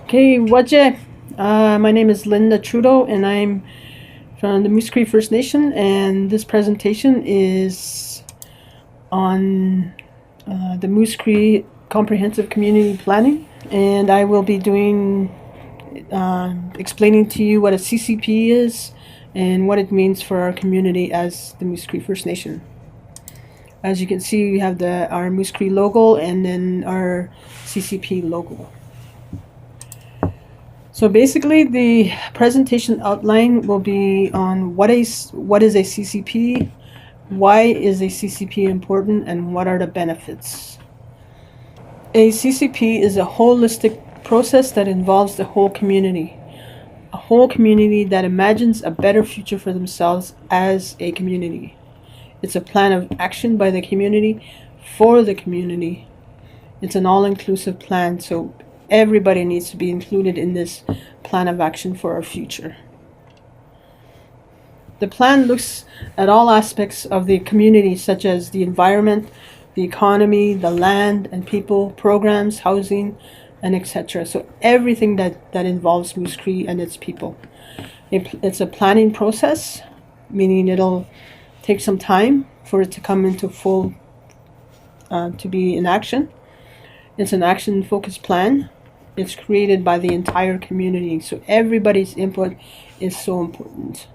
Okay, whatje? My name is Linda Trudeau, and I'm from the Cree First Nation, and this presentation is on the Cree Comprehensive Community Planning, and I will be doing explaining to you what a CCP is and what it means for our community as the Cree First Nation. As you can see, we have our Cree logo and then our CCP logo. So basically, the presentation outline will be on what is a CCP, why is a CCP important, and what are the benefits. A CCP is a holistic process that involves the whole community. A whole community that imagines a better future for themselves as a community. It's a plan of action by the community for the community. It's an all-inclusive plan, so everybody needs to be included in this plan of action for our future. The plan looks at all aspects of the community, such as the environment, the economy, the land and people, programs, housing, and etc. So everything that involves Moose Cree and its people. It's a planning process, meaning it'll take some time for it to come into full, to be in action. It's an action-focused plan. It's created by the entire community, so everybody's input is so important.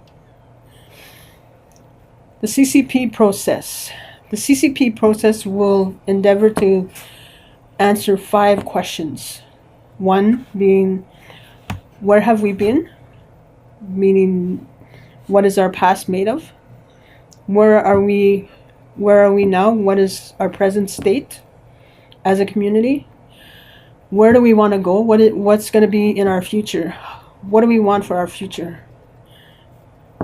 The CCP process. The CCP process will endeavor to answer 5 questions. 1 being, where have we been? Meaning, what is our past made of? Where are we now? What is our present state as a community? Where do we want to go? What's going to be in our future? What do we want for our future?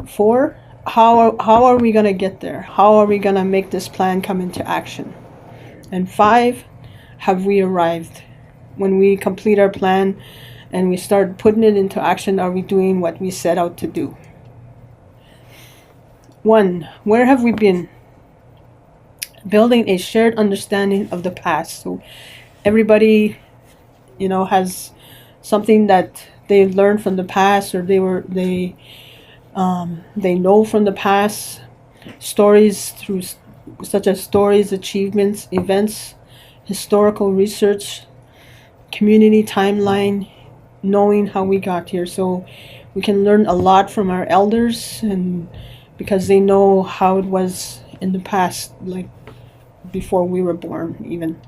4, how are we going to get there? How are we going to make this plan come into action? And 5, have we arrived? When we complete our plan and we start putting it into action, are we doing what we set out to do? 1, where have we been? Building a shared understanding of the past. So everybody, has something that they learned from the past, or they know from the past, stories such as stories, achievements, events, historical research, community timeline, knowing how we got here. So we can learn a lot from our elders, and because they know how it was in the past, like before we were born even.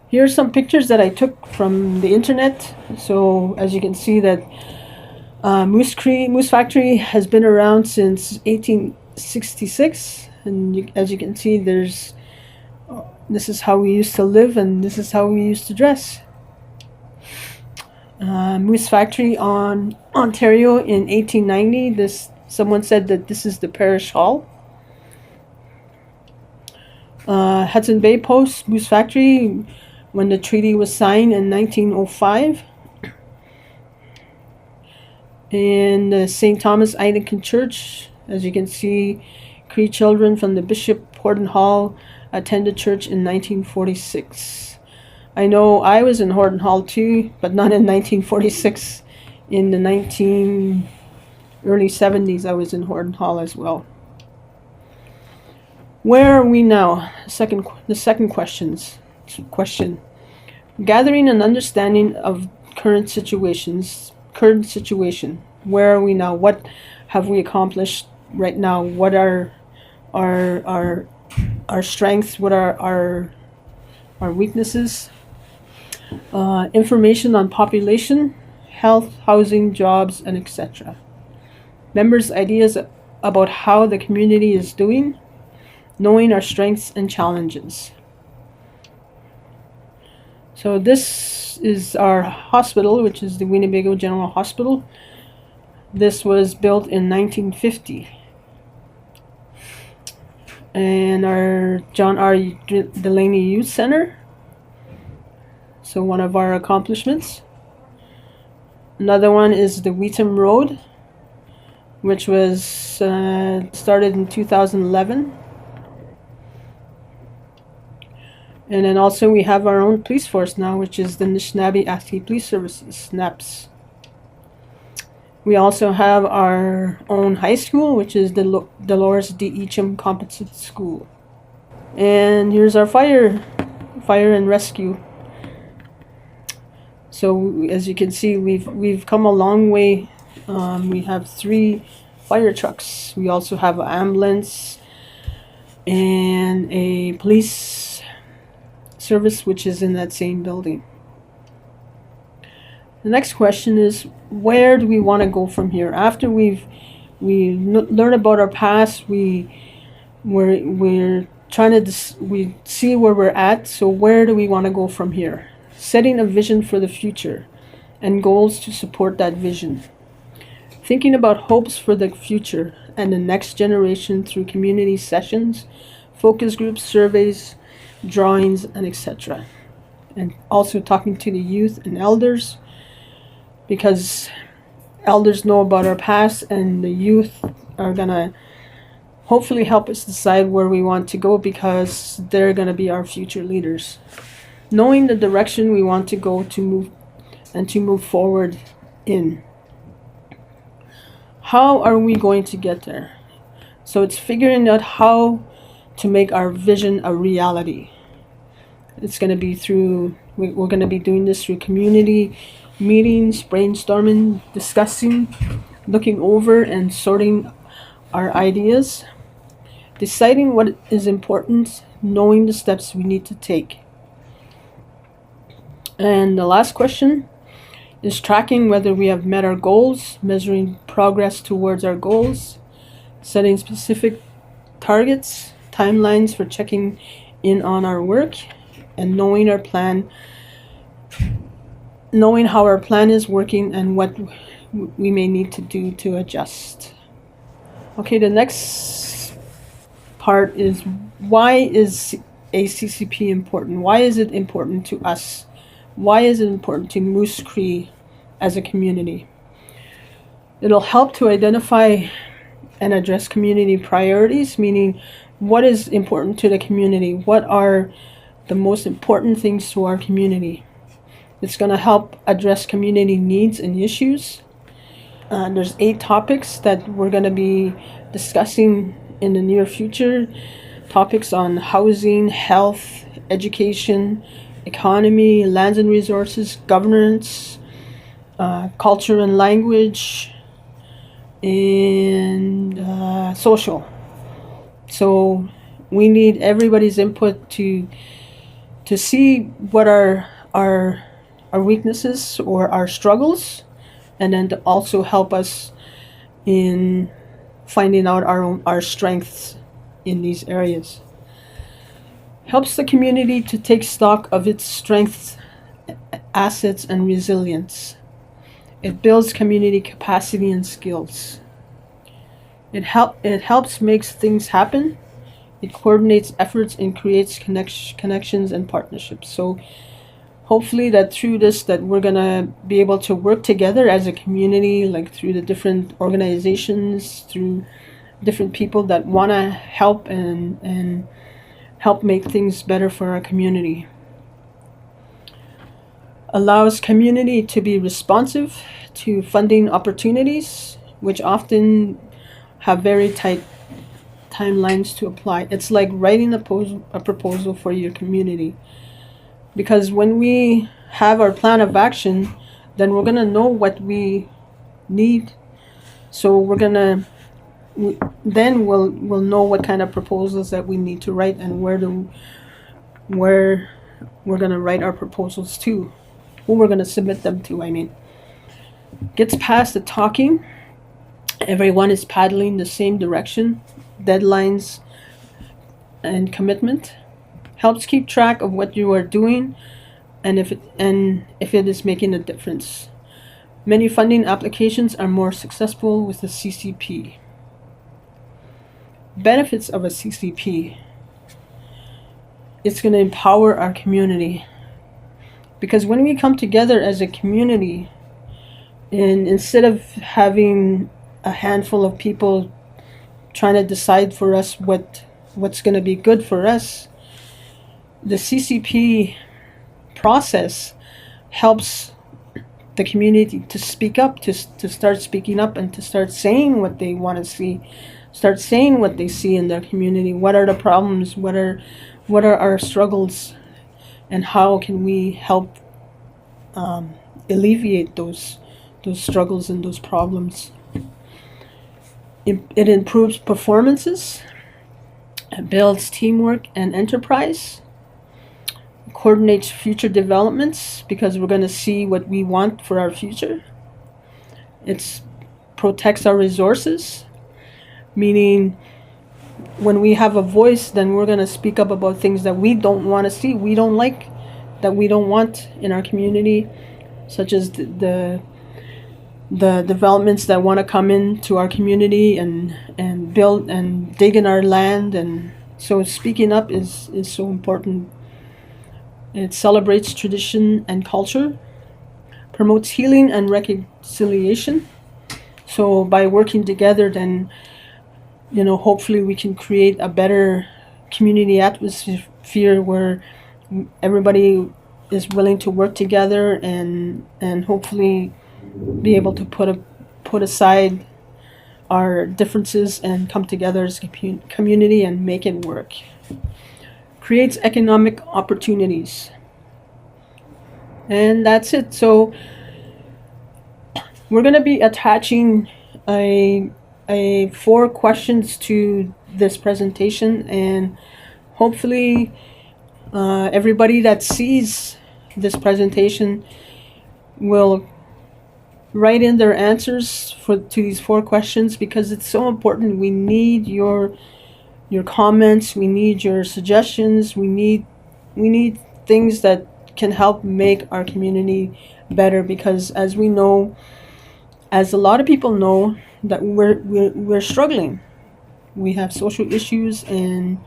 Here's some pictures that I took from the internet. So as you can see that Moose Factory has been around since 1866, and as you can see, this is how we used to live, and this is how we used to dress. Moose Factory on Ontario in 1890. Someone said that this is the parish hall. Hudson Bay Post, Moose Factory, when the treaty was signed in 1905. And the St. Thomas Anglican Church, as you can see, Cree children from the Bishop Horton Hall attended church in 1946. I know I was in Horton Hall too, but not in 1946. In the early 70s, I was in Horton Hall as well. Where are we now? The second question. Gathering an understanding of current situation. Where are we now? What have we accomplished right now? What are our strengths? What are our weaknesses? Information on population, health, housing, jobs, and etc. Members' ideas about how the community is doing, knowing our strengths and challenges. So this is our hospital, which is the Winnebago General Hospital. This was built in 1950. And our John R. Delaney Youth Center. So one of our accomplishments. Another one is the Wheaton Road, which was started in 2011. And then also we have our own police force now, which is the Anishinaabe Aski Police Services, SNAPS. We also have our own high school, which is the Dolores D. Eacham Composite School. And here's our fire and rescue. So as you can see, we've come a long way. We have 3 fire trucks. We also have an ambulance and a police service, which is in that same building. The next question is, where do we want to go from here? After we learn about our past, we're trying to we see where we're at. So where do we want to go from here? Setting a vision for the future and goals to support that vision. Thinking about hopes for the future and the next generation through community sessions, focus groups, surveys, drawings, and etc. And also talking to the youth and elders, because elders know about our past and the youth are gonna hopefully help us decide where we want to go, because they're gonna be our future leaders. Knowing the direction we want to go to move forward in. How are we going to get there? So it's figuring out how to make our vision a reality. It's going to be through, we're going to be doing this through community meetings, brainstorming, discussing, looking over and sorting our ideas, deciding what is important, knowing the steps we need to take. And the last question is tracking whether we have met our goals, measuring progress towards our goals, setting specific targets, timelines for checking in on our work, and knowing how our plan is working and what we may need to do to adjust. Okay, the next part is, why is a CCP important? Why is it important to us? Why is it important to Moose Cree as a community? It'll help to identify and address community priorities, meaning what is important to the community? What are the most important things to our community? It's going to help address community needs and issues. There's 8 topics that we're going to be discussing in the near future. Topics on housing, health, education, economy, lands and resources, governance, culture and language, and social. So we need everybody's input to see what are our weaknesses or our struggles, and then to also help us in finding out our strengths in these areas. Helps the community to take stock of its strengths, assets, and resilience. It builds community capacity and skills. It helps makes things happen. It coordinates efforts and creates connections and partnerships. So hopefully that through this, that we're gonna be able to work together as a community, like through the different organizations, through different people that wanna help and help make things better for our community. Allows community to be responsive to funding opportunities, which often have very tight timelines to apply. It's like writing a proposal for your community. Because when we have our plan of action, then we're gonna know what we need. So then we'll know what kind of proposals that we need to write and where we're gonna write our proposals to, who we're gonna submit them to. Gets past the talking. Everyone is paddling the same direction. Deadlines and commitment. Helps keep track of what you are doing and if it is making a difference. Many funding applications are more successful with the CCP. Benefits of a CCP. It's going to empower our community. Because when we come together as a community, and instead of having a handful of people trying to decide for us what's going to be good for us, the CCP process helps the community to speak up, to start speaking up, and to start saying what they want to see, start saying what they see in their community. What are the problems? What are our struggles, and how can we help alleviate those struggles and those problems? It improves performances, it builds teamwork and enterprise, coordinates future developments because we're going to see what we want for our future. It protects our resources, meaning when we have a voice, then we're going to speak up about things that we don't want to see, we don't like, that we don't want in our community, such as the developments that want to come into our community and build and dig in our land. And so speaking up is so important. It celebrates tradition and culture, promotes healing and reconciliation. So by working together, then hopefully we can create a better community atmosphere where everybody is willing to work together and hopefully be able to put aside our differences and come together as a community and make it work. Creates economic opportunities. And that's it. So we're going to be attaching a 4 questions to this presentation, and hopefully everybody that sees this presentation will write in their answers to these 4 questions, because it's so important. We need your comments, we need your suggestions, we need things that can help make our community better, because as we know, as a lot of people know, that we're struggling. We have social issues, and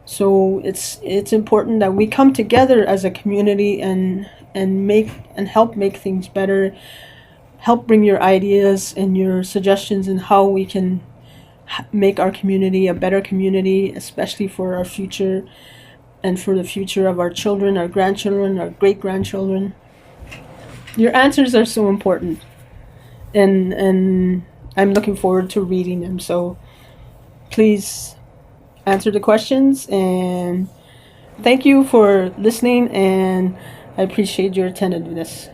so it's important that we come together as a community and help make things better. Help bring your ideas and your suggestions and how we can make our community a better community, especially for our future and for the future of our children, our grandchildren, our great-grandchildren. Your answers are so important, and I'm looking forward to reading them. So please answer the questions, and thank you for listening, and I appreciate your attentiveness.